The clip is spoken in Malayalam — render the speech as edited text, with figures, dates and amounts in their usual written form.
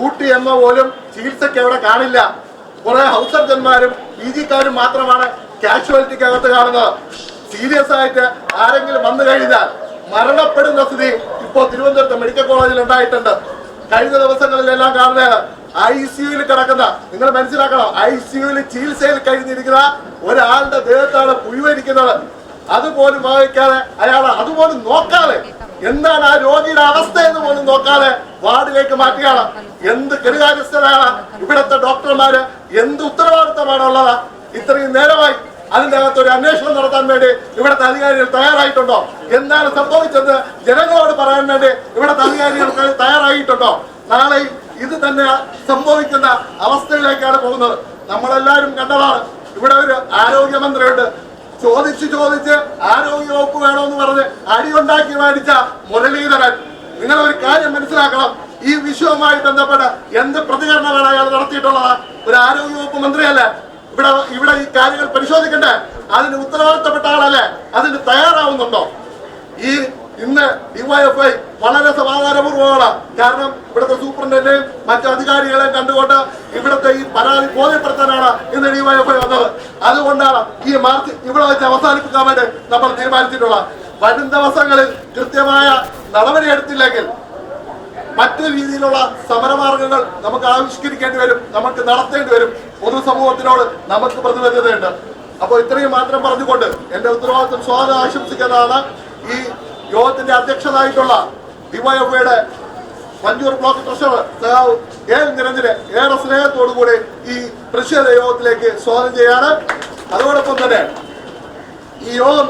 ഡ്യൂട്ടി എന്ന പോലും ചികിത്സയ്ക്ക് അവിടെ കാണില്ല. കുറെ ഹൗസ് സർജന്മാരും PGക്കാരും മാത്രമാണ് കാഷ്വാലിറ്റിക്കകത്ത് കാണുന്നത്. സീരിയസ് ആയിട്ട് ആരെങ്കിലും വന്നു കഴിഞ്ഞാൽ മരണപ്പെടുന്ന സ്ഥിതി ഇപ്പോൾ തിരുവനന്തപുരത്ത് മെഡിക്കൽ കോളേജിൽ ഉണ്ടായിട്ടുണ്ട്. കഴിഞ്ഞ ദിവസങ്ങളിലെല്ലാം കാണുന്നത് ICUയിൽ കിടക്കുന്ന, നിങ്ങൾ മനസ്സിലാക്കണം, ICUയിൽ ചികിത്സയിൽ കഴിഞ്ഞിരിക്കുന്ന ഒരാളുടെ ദേഹത്താണ് പുഴുവരിക്കുന്നത്. അതുപോലും വായിക്കാതെ അയാൾ അതുപോലും നോക്കാതെ എന്താണ് ആ രോഗിയുടെ അവസ്ഥ എന്ന് പോലും നോക്കാതെ വാർഡിലേക്ക് മാറ്റുകയാണ്. എന്ത് കെടുകാര്യസ്ഥരാണ് ഇവിടുത്തെ ഡോക്ടർമാര്, എന്ത് ഉത്തരവാദിത്തമാണുള്ളത്? ഇത്രയും നേരമായി അതിന്റെ അകത്ത് ഒരു അന്വേഷണം നടത്താൻ വേണ്ടി ഇവിടുത്തെ അധികാരികൾ തയ്യാറായിട്ടുണ്ടോ? എന്താണ് സംഭവിച്ചത് ജനങ്ങളോട് പറയാൻ വേണ്ടി ഇവിടുത്തെ അധികാരികൾ തയ്യാറായിട്ടുണ്ടോ? നാളെ ഇത് തന്നെ സംഭവിക്കുന്ന അവസ്ഥയിലേക്കാണ് പോകുന്നത്. നമ്മളെല്ലാവരും കണ്ടതാണ്. ഇവിടെ ഒരു ആരോഗ്യമന്ത്രിയുണ്ട്. ചോദിച്ച് ആരോഗ്യ വകുപ്പ് വേണമെന്ന് പറഞ്ഞ് അടിയുണ്ടാക്കി മേടിച്ച മുരളീധരൻ. നിങ്ങൾ ഒരു കാര്യം മനസ്സിലാക്കണം, ഈ വിഷയവുമായി ബന്ധപ്പെട്ട് എന്ത് പ്രതികരണമാണ് അയാൾ നടത്തിയിട്ടുള്ളത്? ഒരു ആരോഗ്യ വകുപ്പ് മന്ത്രിയല്ലേ? ഇവിടെ ഈ കാര്യങ്ങൾ പരിശോധിക്കണ്ടേ? അതിന് ഉത്തരവാദിത്തപ്പെട്ട ആളല്ലേ? അതിന് തയ്യാറാവുന്നുണ്ടോ? ഇന്ന് DYFI വളരെ സമാധാനപൂർവ്വമാണ്. കാരണം ഇവിടുത്തെ സൂപ്രണ്ടിന്റെയും മറ്റു അധികാരികളെയും കണ്ടുകൊണ്ട് ഇവിടുത്തെ ഈ പരാതി ബോധ്യപ്പെടുത്താനാണ് ഇന്ന് DYFI വന്നത്. അതുകൊണ്ടാണ് ഈ മാർച്ച് ഇവിടെ വെച്ച് അവസാനിപ്പിക്കാൻ വേണ്ടി നമ്മൾ തീരുമാനിച്ചിട്ടുള്ളത്. വരും ദിവസങ്ങളിൽ കൃത്യമായ നടപടിയെടുത്തില്ലെങ്കിൽ മറ്റു രീതിയിലുള്ള സമരമാർഗങ്ങൾ നമുക്ക് ആവിഷ്കരിക്കേണ്ടി വരും, നമുക്ക് നടത്തേണ്ടി വരും. പൊതുസമൂഹത്തിനോട് നമുക്ക് പ്രതിബദ്ധതയുണ്ട്. അപ്പോൾ ഇത്രയും മാത്രം പറഞ്ഞുകൊണ്ട് എന്റെ ഉത്തരവാദിത്വം സ്വാഗതം ആശംസിക്കുന്നതാണ്. ഈ യോഗത്തിന്റെ അധ്യക്ഷനായിട്ടുള്ള DYFIയുടെ വഞ്ചൂർ ബ്ലോക്ക് ട്രഷറർ നിരഞ്ജനെ ഏറെ സ്നേഹത്തോടുകൂടി ഈ പ്രതിഷേധ യോഗത്തിലേക്ക് സ്വാഗതം ചെയ്യാണ്. അതോടൊപ്പം തന്നെ ഈ യോഗം